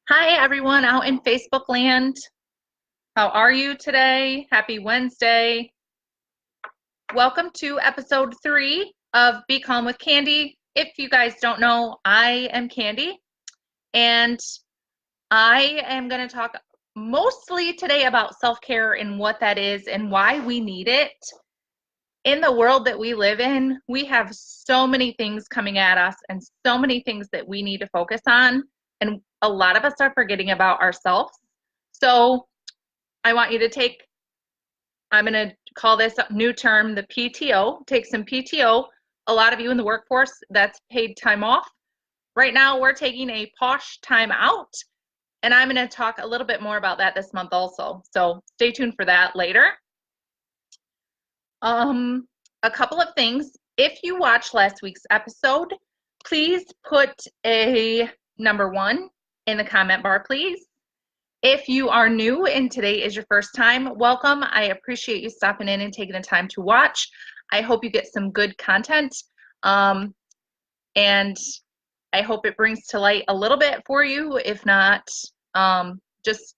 Hi, everyone out in Facebook land. How are you today? Happy Wednesday. Welcome to episode 3 of Be Calm with Kandy. If you guys don't know, I am Kandy, and I am going to talk mostly today about self-care and what that is and why we need it. In the world that we live in, we have so many things coming at us and so many things that we need to focus on, and a lot of us are forgetting about ourselves. So I want you to I'm going to call this a new term, the PTO. Take some PTO. A lot of you in the workforce, that's paid time off. Right now, we're taking a posh time out, and I'm going to talk a little bit more about that this month also. So stay tuned for that later. A couple of things. If you watched last week's episode, please put a number 1 in the comment bar, please. If you are new and today is your first time, welcome. I appreciate you stopping in and taking the time to watch. I hope you get some good content, and I hope it brings to light a little bit for you. If not, just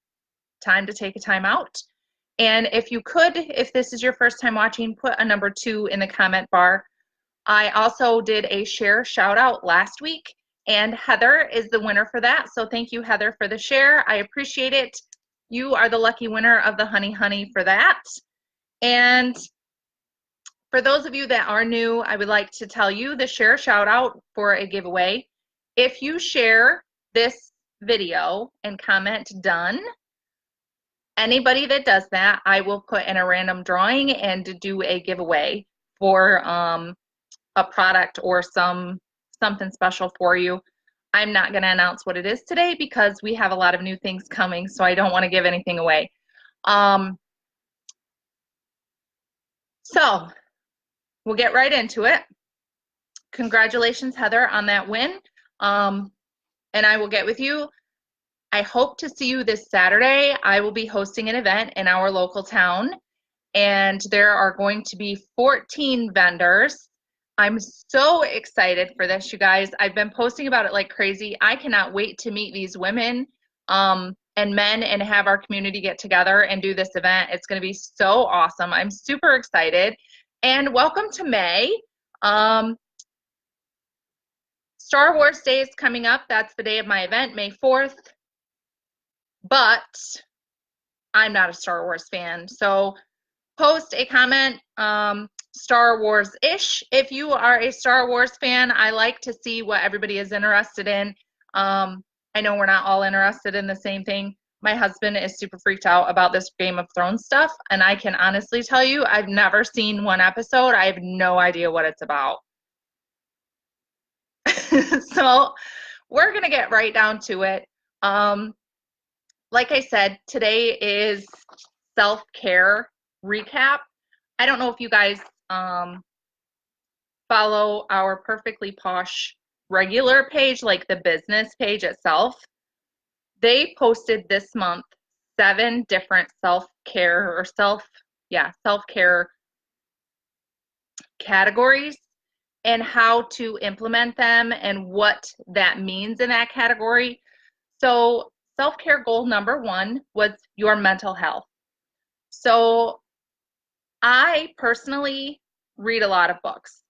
time to take a time out. And if you could, if this is your first time watching, put a number 2 in the comment bar. I also did a share shout out last week, and Heather is the winner for that. So thank you, Heather, for the share. I appreciate it. You are the lucky winner of the honey for that. And for those of you that are new, I would like to tell you the share shout out for a giveaway. If you share this video and comment done, anybody that does that, I will put in a random drawing and do a giveaway for a product or something special for you. I'm not going to announce what it is today because we have a lot of new things coming, so I don't want to give anything away. So we'll get right into it. Congratulations, Heather, on that win. And I will get with you. I hope to see you this Saturday. I will be hosting an event in our local town, and there are going to be 14 vendors. I'm so excited for this, you guys. I've been posting about it like crazy. I cannot wait to meet these women and men and have our community get together and do this event. It's going to be so awesome. I'm super excited. And welcome to May. Star Wars Day is coming up. That's the day of my event, May 4th. But I'm not a Star Wars fan. So post a comment, Star Wars-ish. If you are a Star Wars fan, I like to see what everybody is interested in. I know we're not all interested in the same thing. My husband is super freaked out about this Game of Thrones stuff, and I can honestly tell you I've never seen one episode. I have no idea what it's about. So we're going to get right down to it. Like I said, today is self-care recap. I don't know if you guys follow our Perfectly Posh regular page, like the business page itself. They posted this month 7 different self-care categories and how to implement them and what that means in that category. So self-care goal number 1 was your mental health. So I personally read a lot of books.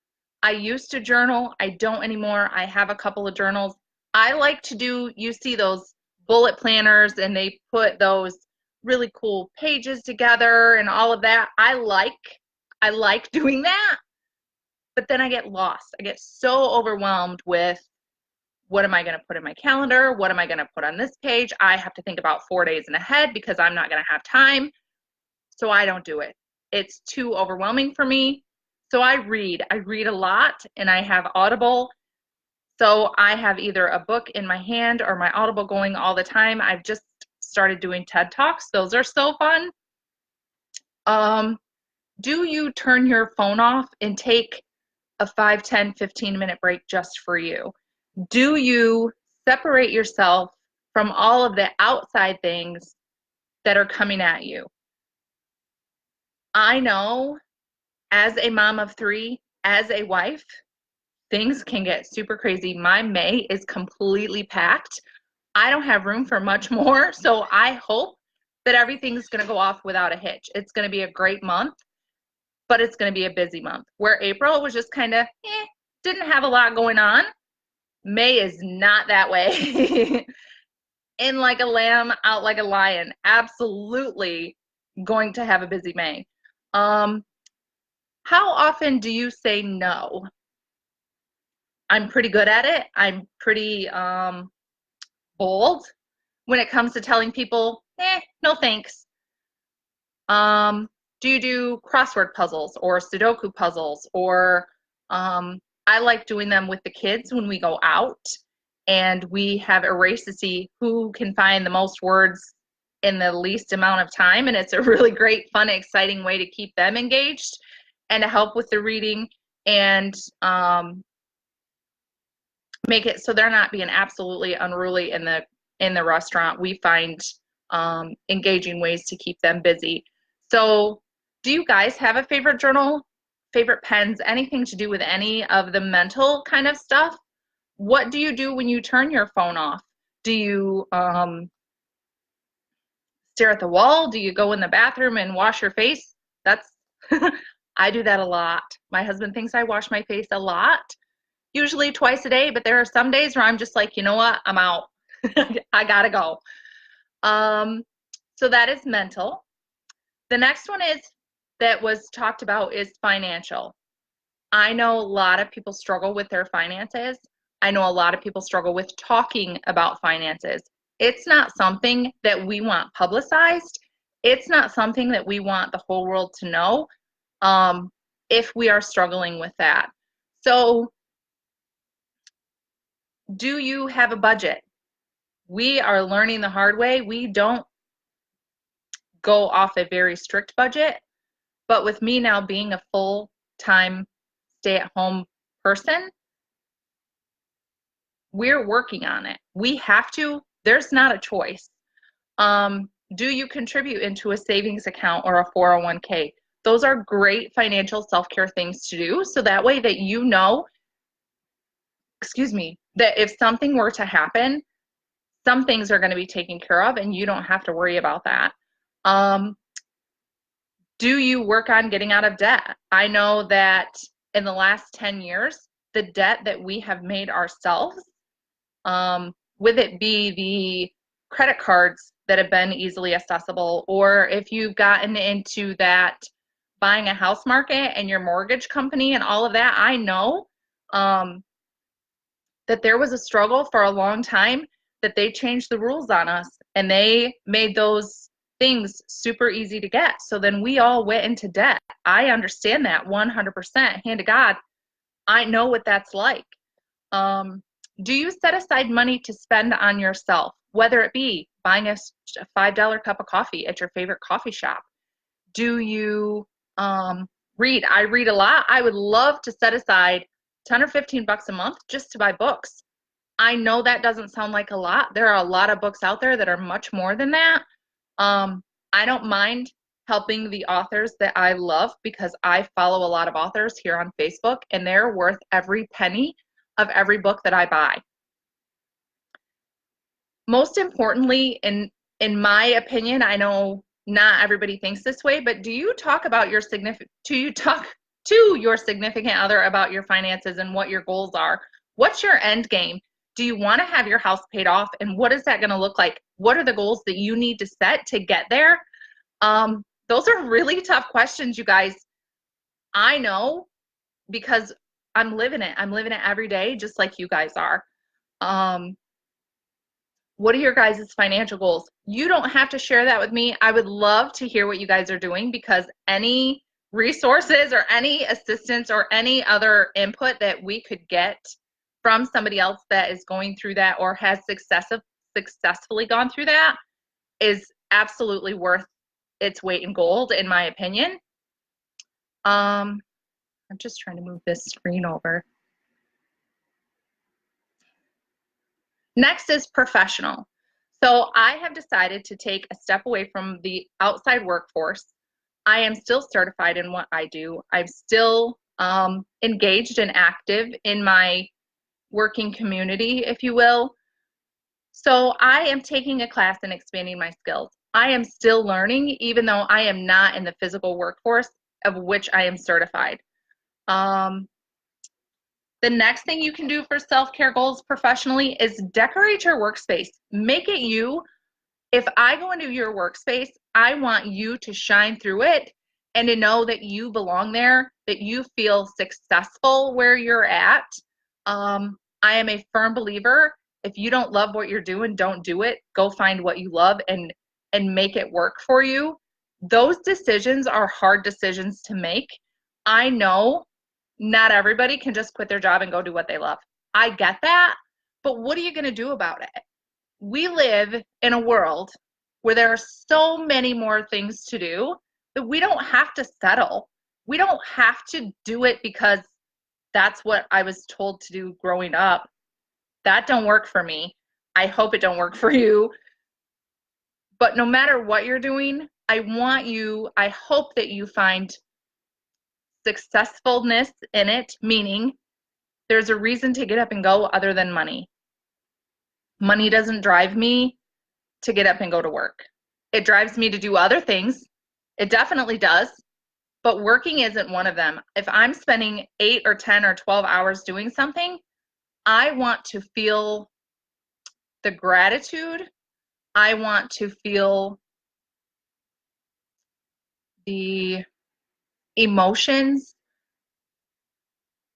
I used to journal. I don't anymore. I have a couple of journals. I like to do, you see those bullet planners and they put those really cool pages together and all of that. I like doing that, but then I get lost. I get so overwhelmed with what am I going to put in my calendar? What am I going to put on this page? I have to think about 4 days in ahead because I'm not going to have time. So I don't do it. It's too overwhelming for me. So I read a lot, and I have Audible. So I have either a book in my hand or my Audible going all the time. I've just started doing TED Talks. Those are so fun. Do you turn your phone off and take a 5, 10, 15-minute break just for you? Do you separate yourself from all of the outside things that are coming at you? I know as a mom of 3, as a wife, things can get super crazy. My May is completely packed I don't have room for much more. So I hope that everything's going to go off without a hitch. It's going to be a great month, but it's going to be a busy month. Where April was just kind of, didn't have a lot going on. May is not that way. In like a lamb, out like a lion. Absolutely going to have a busy May. How often do you say no? I'm pretty good at it. I'm pretty bold when it comes to telling people, no thanks. Do you do crossword puzzles or Sudoku puzzles? Or I like doing them with the kids when we go out and we have a race to see who can find the most words in the least amount of time. And it's a really great, fun, exciting way to keep them engaged and to help with the reading and make it so they're not being absolutely unruly in the restaurant. We find engaging ways to keep them busy. So do you guys have a favorite journal, favorite pens, anything to do with any of the mental kind of stuff? What do you do when you turn your phone off? Do you stare at the wall? Do you go in the bathroom and wash your face? That's I do that a lot. My husband thinks I wash my face a lot, usually twice a day, but there are some days where I'm just like, you know what, I'm out. I gotta go. So that is mental. The next one is that was talked about is financial. I know a lot of people struggle with their finances. I know a lot of people struggle with talking about finances. It's not something that we want publicized. It's not something that we want the whole world to know if we are struggling with that. So, do you have a budget? We are learning the hard way. We don't go off a very strict budget, but with me now being a full-time stay-at-home person, we're working on it. We have to. There's not a choice. Do you contribute into a savings account or a 401k? Those are great financial self-care things to do. So that way that you know, that if something were to happen, some things are going to be taken care of and you don't have to worry about that. Do you work on getting out of debt? I know that in the last 10 years, the debt that we have made ourselves, with it be the credit cards that have been easily accessible, or if you've gotten into that buying a house market and your mortgage company and all of that, I know that there was a struggle for a long time that they changed the rules on us and they made those things super easy to get. So then we all went into debt. I understand that 100%. Hand to God, I know what that's like. Do you set aside money to spend on yourself, whether it be buying a $5 cup of coffee at your favorite coffee shop? Do you read? I read a lot. I would love to set aside 10 or 15 bucks a month just to buy books. I know that doesn't sound like a lot. There are a lot of books out there that are much more than that. I don't mind helping the authors that I love because I follow a lot of authors here on Facebook and they're worth every penny of every book that I buy. Most importantly, in my opinion, I know not everybody thinks this way, but do you talk about your significant other about your finances and what your goals are? What's your end game? Do you want to have your house paid off, and what is that going to look like? What are the goals that you need to set to get there? Those are really tough questions, you guys. I know because I'm living it. I'm living it every day, just like you guys are. What are your guys' financial goals? You don't have to share that with me. I would love to hear what you guys are doing because any resources or any assistance or any other input that we could get from somebody else that is going through that or has successfully gone through that is absolutely worth its weight in gold, in my opinion. I'm just trying to move this screen over. Next is professional. So I have decided to take a step away from the outside workforce. I am still certified in what I do. I'm still engaged and active in my working community, if you will. So I am taking a class and expanding my skills. I am still learning, even though I am not in the physical workforce of which I am certified. Um, the next thing you can do for self-care goals professionally is decorate your workspace. Make it you. If I go into your workspace, I want you to shine through it and to know that you belong there, that you feel successful where you're at. I am a firm believer. If you don't love what you're doing, don't do it. Go find what you love and make it work for you. Those decisions are hard decisions to make. I know not everybody can just quit their job and go do what they love. I get that, but what are you going to do about it? We live in a world where there are so many more things to do that we don't have to settle. We don't have to do it because that's what I was told to do growing up. That don't work for me. I hope it don't work for you. But no matter what you're doing, I hope that you find successfulness in it, meaning there's a reason to get up and go other than money. Money doesn't drive me to get up and go to work. It drives me to do other things. It definitely does, but working isn't one of them. If I'm spending 8 or 10 or 12 hours doing something, I want to feel the gratitude. I want to feel the emotions.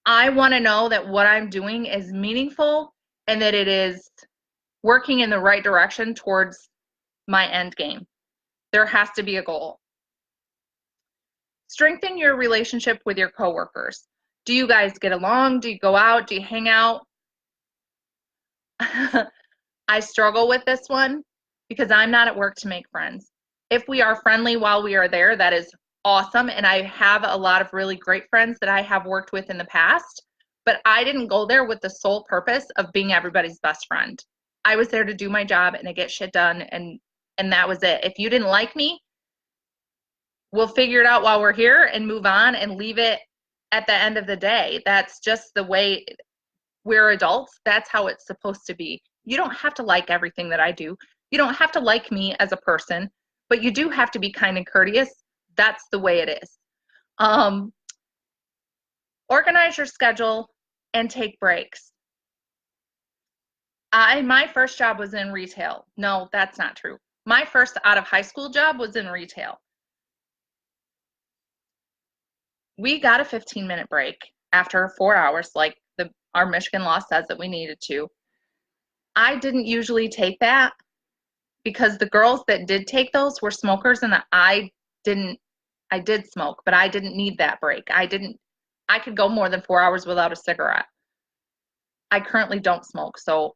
I want to know that what I'm doing is meaningful and that it is working in the right direction towards my end game. There has to be a goal. Strengthen your relationship with your coworkers. Do you guys get along? Do you go out? Do you hang out? I struggle with this one because I'm not at work to make friends. If we are friendly while we are there, that is awesome. And I have a lot of really great friends that I have worked with in the past, but I didn't go there with the sole purpose of being everybody's best friend. I was there to do my job and to get shit done, and that was it. If you didn't like me, we'll figure it out while we're here and move on and leave it at the end of the day. That's just the way we're adults. That's how it's supposed to be. You don't have to like everything that I do. You don't have to like me as a person, but you do have to be kind and courteous. That's the way it is. Organize your schedule and take breaks. My first job was in retail. No, that's not true. My first out of high school job was in retail. We got a 15-minute break after 4 hours, like our Michigan law says that we needed to. I didn't usually take that because the girls that did take those were smokers, and I did smoke, but I didn't need that break. I could go more than 4 hours without a cigarette. I currently don't smoke, so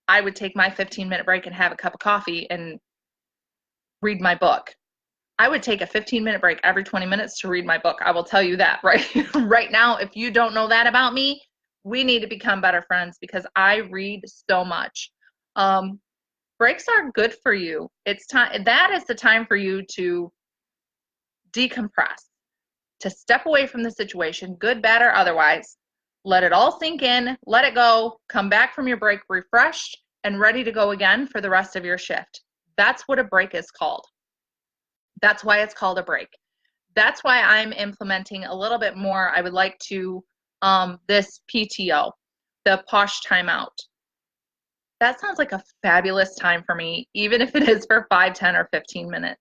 I would take my 15-minute break and have a cup of coffee and read my book. I would take a 15-minute break every 20 minutes to read my book. I will tell you that right now. If you don't know that about me, we need to become better friends because I read so much. Breaks are good for you. It's time. That is the time for you to decompress, to step away from the situation, good, bad, or otherwise. Let it all sink in, let it go, come back from your break refreshed and ready to go again for the rest of your shift. That's what a break is called. That's why it's called a break. That's why I'm implementing a little bit more. I would like to, this PTO, the POSH timeout. That sounds like a fabulous time for me, even if it is for 5, 10, or 15 minutes.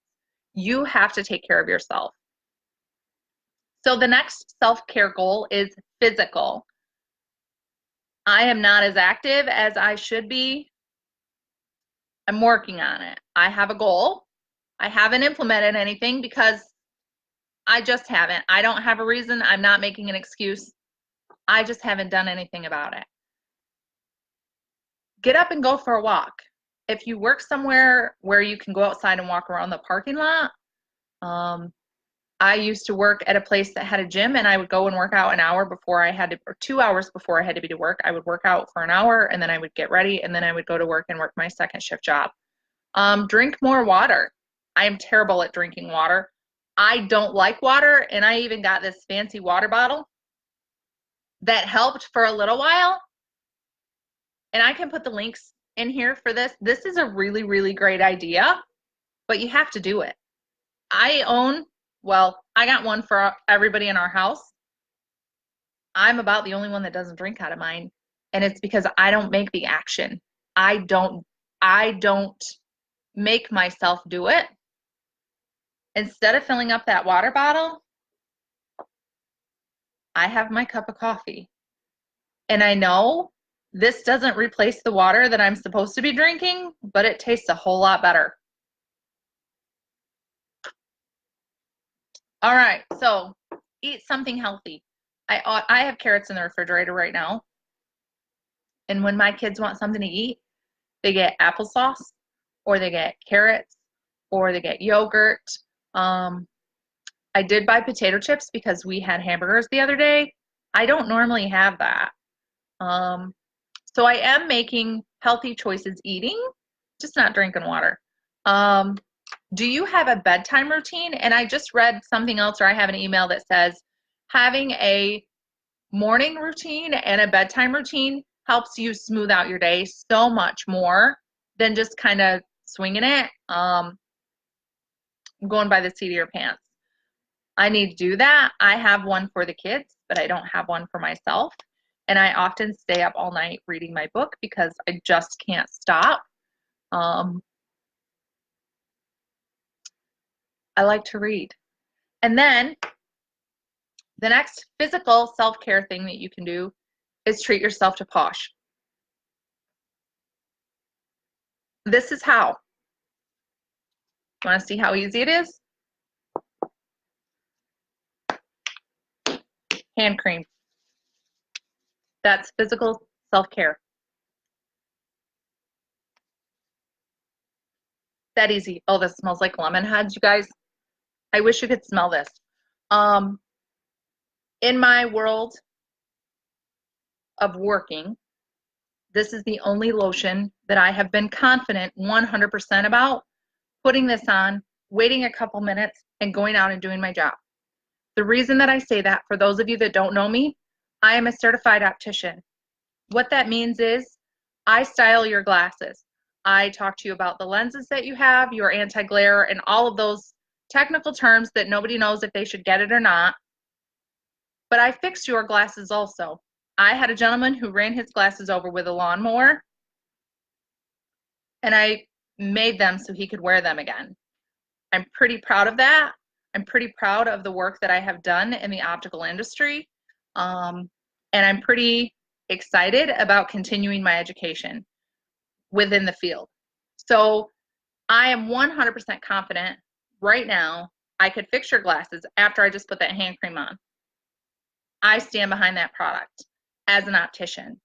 You have to take care of yourself. So the next self-care goal is physical. I am not as active as I should be. I'm working on it. I have a goal. I haven't implemented anything because I just haven't. I don't have a reason. I'm not making an excuse. I just haven't done anything about it. Get up and go for a walk. If you work somewhere where you can go outside and walk around the parking lot, I used to work at a place that had a gym, and I would go and work out an hour before I had to, or 2 hours before I had to be to work. I would work out for an hour, and then I would get ready, and then I would go to work and work my second shift job. Drink more water. I am terrible at drinking water. I don't like water, and I even got this fancy water bottle that helped for a little while, and I can put the links in here for this. This is a really, really great idea, but you have to do it. I got one for everybody in our house. I'm about the only one that doesn't drink out of mine. And it's because I don't make the action. I don't make myself do it. Instead of filling up that water bottle, I have my cup of coffee. And I know this doesn't replace the water that I'm supposed to be drinking, but it tastes a whole lot better. All right, so eat something healthy. I have carrots in the refrigerator right now. And when my kids want something to eat, they get applesauce, or they get carrots, or they get yogurt. I did buy potato chips because we had hamburgers the other day. I don't normally have that. So I am making healthy choices eating, just not drinking water. Do you have a bedtime routine? And I just read something else, or I have an email that says having a morning routine and a bedtime routine helps you smooth out your day so much more than just kind of swinging it, going by the seat of your pants. I need to do that. I have one for the kids, but I don't have one for myself. And I often stay up all night reading my book because I just can't stop. I like to read. And then the next physical self-care thing that you can do is treat yourself to Posh. This is how. You want to see how easy it is? Hand cream. That's physical self-care. That easy. Oh, this smells like lemon heads, you guys. I wish you could smell this. In my world of working, this is the only lotion that I have been confident 100% about putting this on, waiting a couple minutes, and going out and doing my job. The reason that I say that, for those of you that don't know me, I am a certified optician. What that means is I style your glasses. I talk to you about the lenses that you have, your anti-glare, and all of those technical terms that nobody knows if they should get it or not. But I fix your glasses also. I had a gentleman who ran his glasses over with a lawnmower, and I made them so he could wear them again. I'm pretty proud of that. I'm pretty proud of the work that I have done in the optical industry. And I'm pretty excited about continuing my education within the field. So I am 100% confident right now I could fix your glasses after I just put that hand cream on. I stand behind that product as an optician.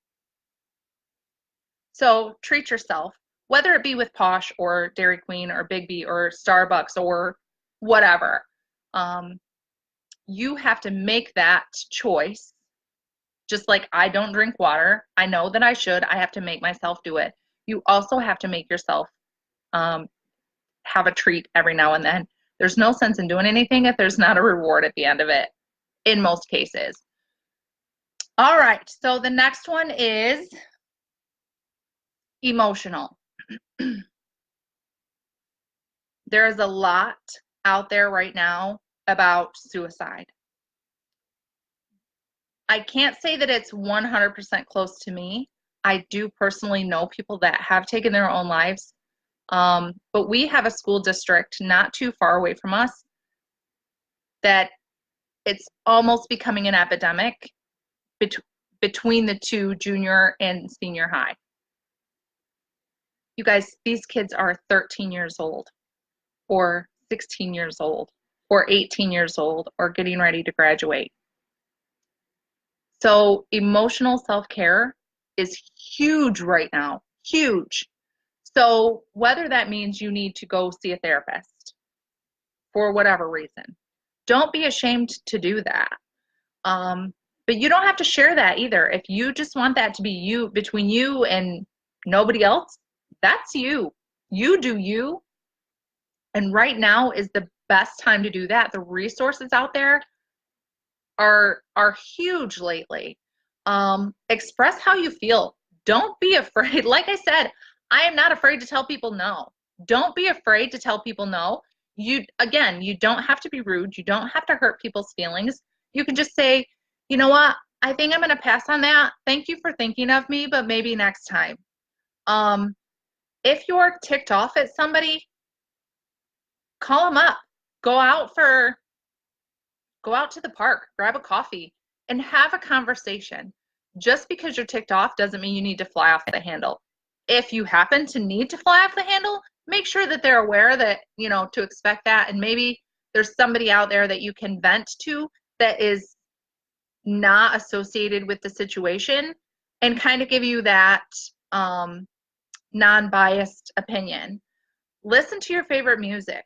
So treat yourself, whether it be with Posh or Dairy Queen or Big B or Starbucks or whatever. You have to make that choice. Just like I don't drink water, I know that I should. I have to make myself do it. You also have to make yourself have a treat every now and then. There's no sense in doing anything if there's not a reward at the end of it, in most cases. All right, so the next one is emotional. There is a lot out there right now about suicide. I can't say that it's 100% close to me. I do personally know people that have taken their own lives. But we have a school district not too far away from us that it's almost becoming an epidemic between the two, junior and senior high. You guys, these kids are 13 years old or 16 years old or 18 years old or getting ready to graduate. So emotional self-care is huge right now, huge. So whether that means you need to go see a therapist for whatever reason, don't be ashamed to do that. But you don't have to share that either. If you just want that to be you, between you and nobody else, that's you. You do you. And right now is the best time to do that. The resources out there are huge lately. Express how you feel. Don't be afraid. Like I said, I am not afraid to tell people no. Don't be afraid to tell people no. Again, you don't have to be rude. You don't have to hurt people's feelings. You can just say, you know what? I think I'm going to pass on that. Thank you for thinking of me, but maybe next time. Um, if you're ticked off at somebody, call them up. Go out for Go out to the park, grab a coffee, and have a conversation. Just because you're ticked off doesn't mean you need to fly off the handle. If you happen to need to fly off the handle, make sure that they're aware that, to expect that. And maybe there's somebody out there that you can vent to that is not associated with the situation and kind of give you that non-biased opinion. Listen to your favorite music.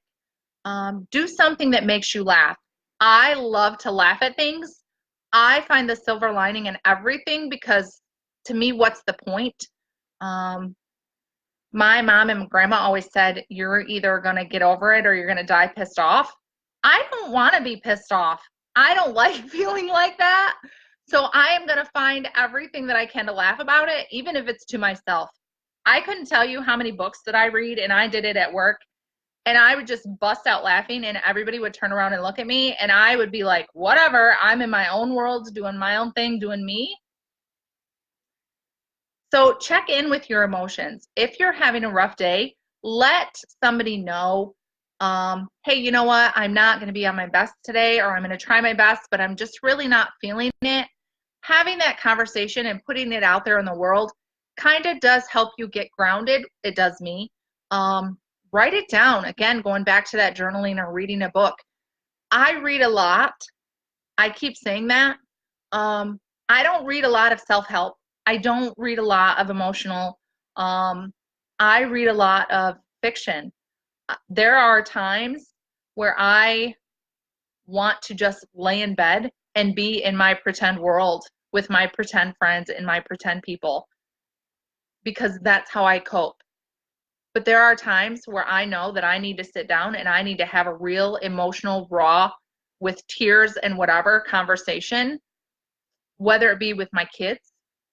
Do something that makes you laugh. I love to laugh at things. I find the silver lining in everything because to me, what's the point? My mom and grandma always said, you're either going to get over it or you're going to die pissed off. I don't want to be pissed off. I don't like feeling like that. So I am going to find everything that I can to laugh about it, even if it's to myself. I couldn't tell you how many books that I read, and I did it at work. And I would just bust out laughing, and everybody would turn around and look at me, and I would be like, whatever, I'm in my own world, doing my own thing, doing me. So check in with your emotions. If you're having a rough day, let somebody know, hey, you know what, I'm not going to be on my best today, or I'm going to try my best, but I'm just really not feeling it. Having that conversation and putting it out there in the world kind of does help you get grounded. It does me. Write it down. Again, going back to that journaling or reading a book. I read a lot. I keep saying that. I don't read a lot of self-help. I don't read a lot of emotional. I read a lot of fiction. There are times where I want to just lay in bed and be in my pretend world with my pretend friends and my pretend people because that's how I cope. But there are times where I know that I need to sit down and I need to have a real emotional, raw, with tears and whatever conversation, whether it be with my kids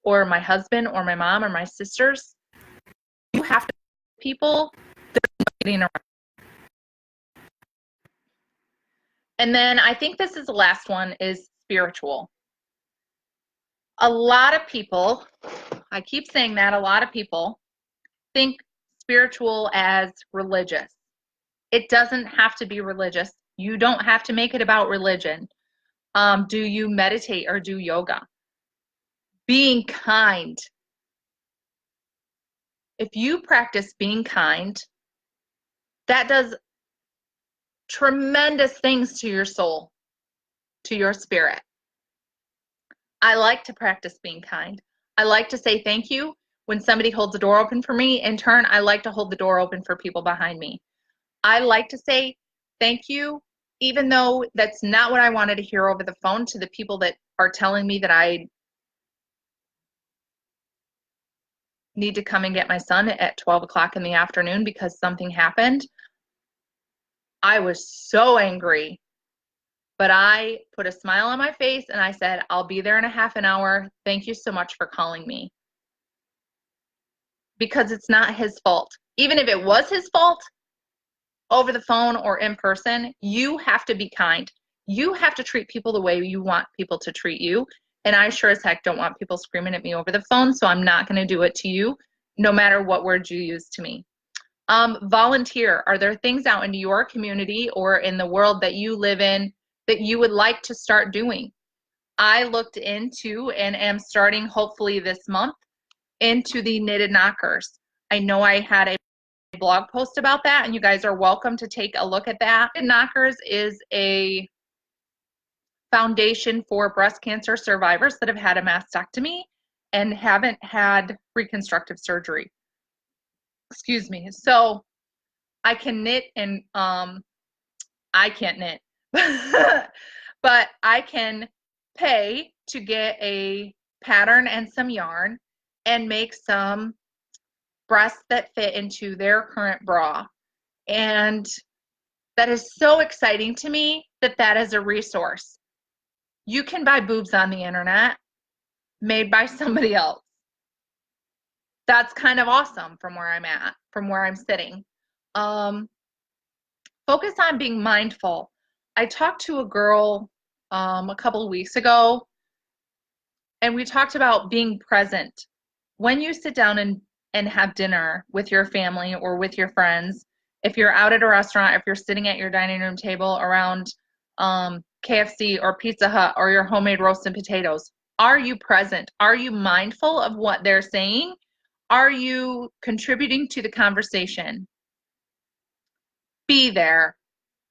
or my husband or my mom or my sisters. You have to people that are getting around. And then I think this is the last one is spiritual. A lot of people, I keep saying that, a lot of people think spiritual as religious. It doesn't have to be religious. You don't have to make it about religion. Do you meditate or do yoga? Being kind. If you practice being kind, that does tremendous things to your soul, to your spirit. I like to practice being kind. I like to say thank you when somebody holds the door open for me. In turn, I like to hold the door open for people behind me. I like to say thank you, even though that's not what I wanted to hear over the phone, to the people that are telling me that I need to come and get my son at 12 o'clock in the afternoon because something happened. I was so angry, but I put a smile on my face and I said, I'll be there in a half an hour. Thank you so much for calling me. Because it's not his fault. Even if it was his fault, over the phone or in person, you have to be kind. You have to treat people the way you want people to treat you. And I sure as heck don't want people screaming at me over the phone, so I'm not going to do it to you, no matter what words you use to me. Volunteer. Are there things out in your community or in the world that you live in that you would like to start doing? I looked into and am starting hopefully this month into the Knitted Knockers. I know I had a blog post about that, and you guys are welcome to take a look at that. Knitted Knockers is a foundation for breast cancer survivors that have had a mastectomy and haven't had reconstructive surgery. Excuse me. So I can knit and I can't knit, but I can pay to get a pattern and some yarn and make some breasts that fit into their current bra. And that is so exciting to me that that is a resource. You can buy boobs on the internet made by somebody else. That's kind of awesome from where I'm at, from where I'm sitting. Um, Focus on being mindful. I talked to a girl a couple of weeks ago, and we talked about being present. When you sit down and have dinner with your family or with your friends, if you're out at a restaurant, if you're sitting at your dining room table around KFC or Pizza Hut or your homemade roasted potatoes, are you present? Are you mindful of what they're saying? Are you contributing to the conversation? Be there.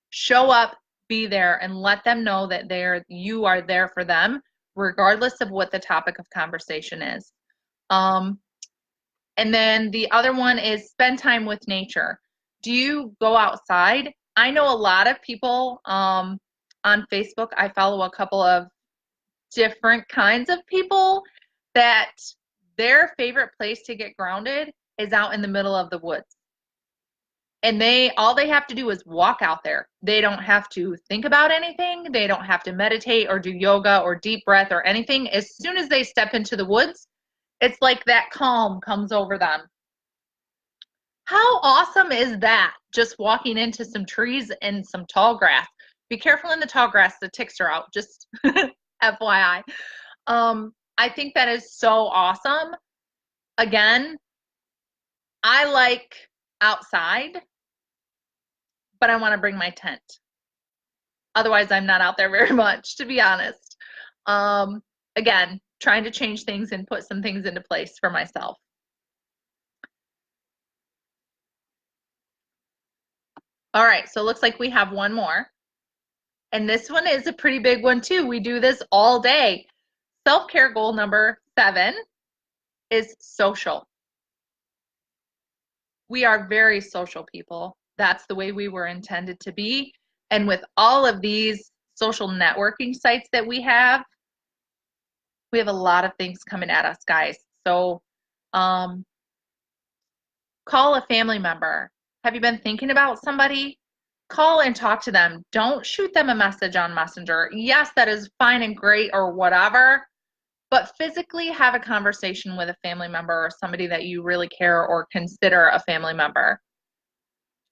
Show up, be there, and let them know that you are there for them, regardless of what the topic of conversation is. Um, and then the other one is spend time with nature. Do you go outside? I know a lot of people on Facebook. I follow a couple of different kinds of people that their favorite place to get grounded is out in the middle of the woods. And all they have to do is walk out there. They don't have to think about anything. They don't have to meditate or do yoga or deep breath or anything. As soon as they step into the woods, it's like that calm comes over them. How awesome is that? Just walking into some trees and some tall grass. Be careful in the tall grass, the ticks are out, just FYI. I think that is so awesome. Again, I like outside, but I want to bring my tent. Otherwise, I'm not out there very much, to be honest. Again, trying to change things and put some things into place for myself. All right, so it looks like we have one more. And this one is a pretty big one too. We do this all day. Self-care goal number 7 is social. We are very social people. That's the way we were intended to be. And with all of these social networking sites that we have a lot of things coming at us, guys. So call a family member. Have you been thinking about somebody? Call and talk to them. Don't shoot them a message on Messenger. Yes, that is fine and great or whatever, but physically have a conversation with a family member or somebody that you really care or consider a family member.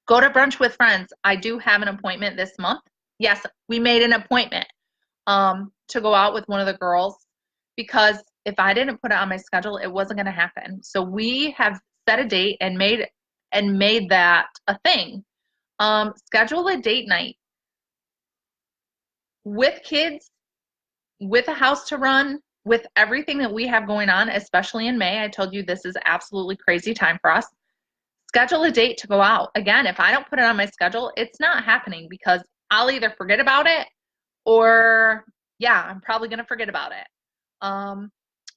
Go to brunch with friends. I do have an appointment this month. Yes, we made an appointment to go out with one of the girls, because if I didn't put it on my schedule, it wasn't going to happen. So we have set a date and made that a thing. Schedule a date night with kids, with a house to run, with everything that we have going on, especially in May. I told you this is absolutely crazy time for us. Schedule a date to go out. Again, if I don't put it on my schedule, it's not happening, because I'll either forget about it or, yeah, I'm probably going to forget about it.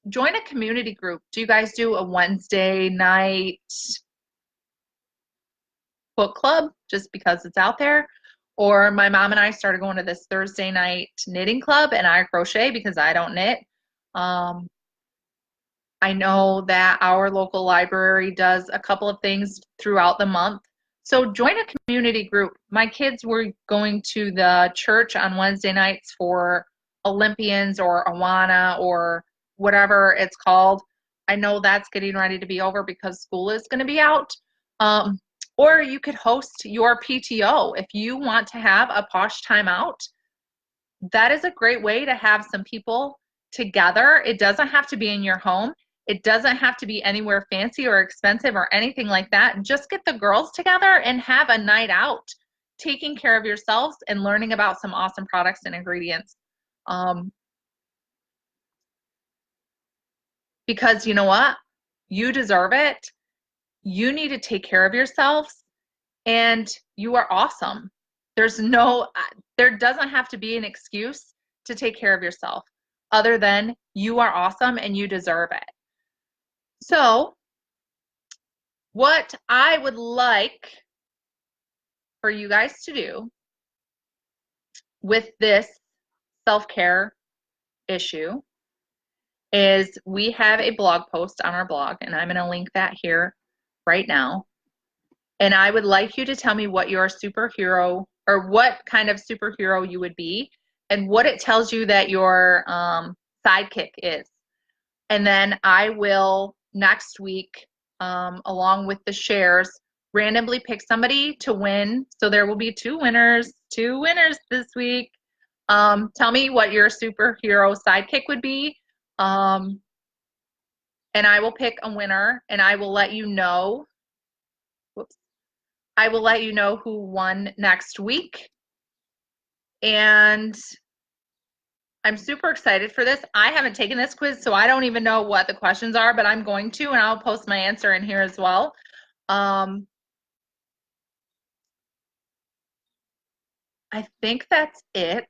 Join a community group. Do you guys do a Wednesday night book club just because it's out there? Or my mom and I started going to this Thursday night knitting club, and I crochet because I don't knit. I know that our local library does a couple of things throughout the month. So join a community group. My kids were going to the church on Wednesday nights for Olympians or Awana or whatever it's called. I know that's getting ready to be over because school is going to be out. Or you could host your PTO. If you want to have a posh time out, that is a great way to have some people together. It doesn't have to be in your home. It doesn't have to be anywhere fancy or expensive or anything like that. Just get the girls together and have a night out, taking care of yourselves and learning about some awesome products and ingredients. Because you know what? You deserve it. You need to take care of yourselves, and you are awesome. There doesn't have to be an excuse to take care of yourself other than you are awesome and you deserve it. So what I would like for you guys to do with this self-care issue is we have a blog post on our blog, and I'm going to link that here right now. And I would like you to tell me what your superhero, or what kind of superhero you would be, and what it tells you that your sidekick is. And then I will next week along with the shares, randomly pick somebody to win. So there will be two winners this week. Tell me what your superhero sidekick would be. And I will pick a winner, and I will let you know. Whoops. I will let you know who won next week. And I'm super excited for this. I haven't taken this quiz, so I don't even know what the questions are, but I'm going to, and I'll post my answer in here as well. I think that's it.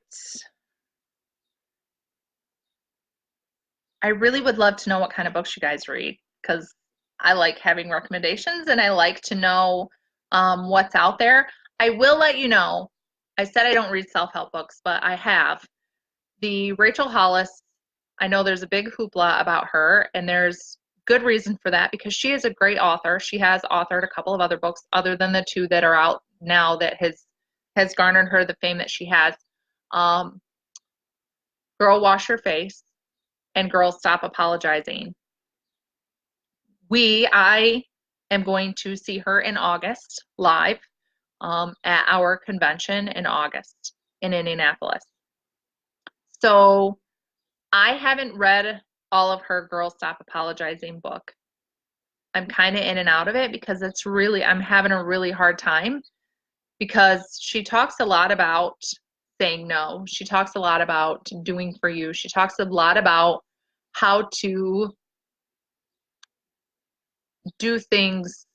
I really would love to know what kind of books you guys read, because I like having recommendations and I like to know what's out there. I will let you know, I said I don't read self-help books, but I have. The Rachel Hollis, I know there's a big hoopla about her, and there's good reason for that because she is a great author. She has authored a couple of other books other than the two that are out now that has garnered her the fame that she has. Girl, Wash Your Face and Girl, Stop Apologizing. I am going to see her in August live at our convention in August in Indianapolis. So I haven't read all of her Girl Stop Apologizing book. I'm kind of in and out of it because I'm having a really hard time because she talks a lot about saying no. She talks a lot about doing for you. She talks a lot about how to do things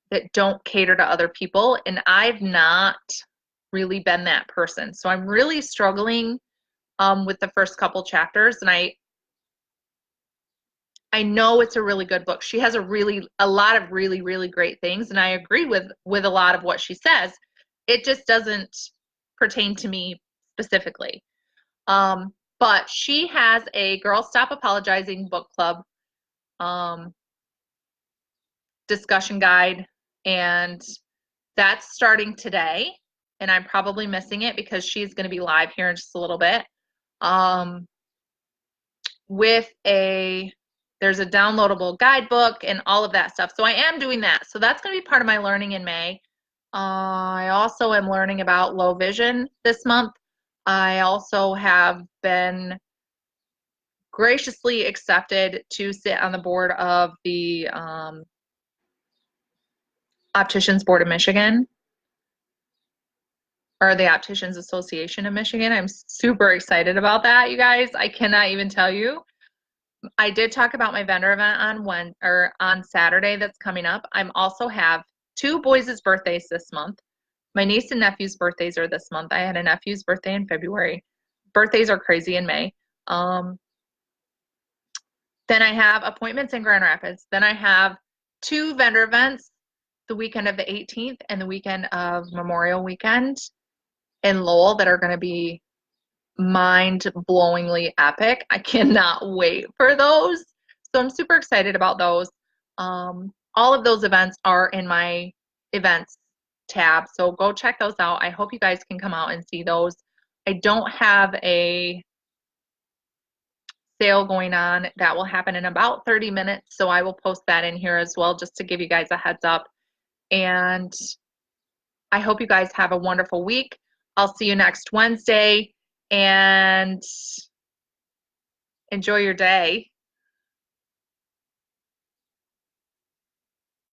that don't cater to other people, and I've not really been that person. So I'm really struggling with the first couple chapters, and I know it's a really good book. She has a lot of really great things, and I agree with a lot of what she says. It just doesn't pertain to me specifically. But she has a Girl Stop Apologizing book club discussion guide, and that's starting today, and I'm probably missing it because she's going to be live here in just a little bit. There's a downloadable guidebook and all of that stuff. So I am doing that. So that's going to be part of my learning in May. I also am learning about low vision this month. I also have been graciously accepted to sit on the board of the Opticians Board of Michigan, or the Opticians Association of Michigan. I'm super excited about that, you guys. I cannot even tell you. I did talk about my vendor event on Saturday that's coming up. I'm also have two boys' birthdays this month. My niece and nephew's birthdays are this month. I had a nephew's birthday in February. Birthdays are crazy in May. Then I have appointments in Grand Rapids. Then I have two vendor events the weekend of the 18th and the weekend of Memorial Weekend in Lowell that are going to be mind-blowingly epic. I cannot wait for those. So I'm super excited about those. All of those events are in my events tab, so go check those out. I hope you guys can come out and see those. I don't have a sale going on that will happen in about 30 minutes, so I will post that in here as well just to give you guys a heads up. And I hope you guys have a wonderful week. I'll see you next Wednesday, and enjoy your day.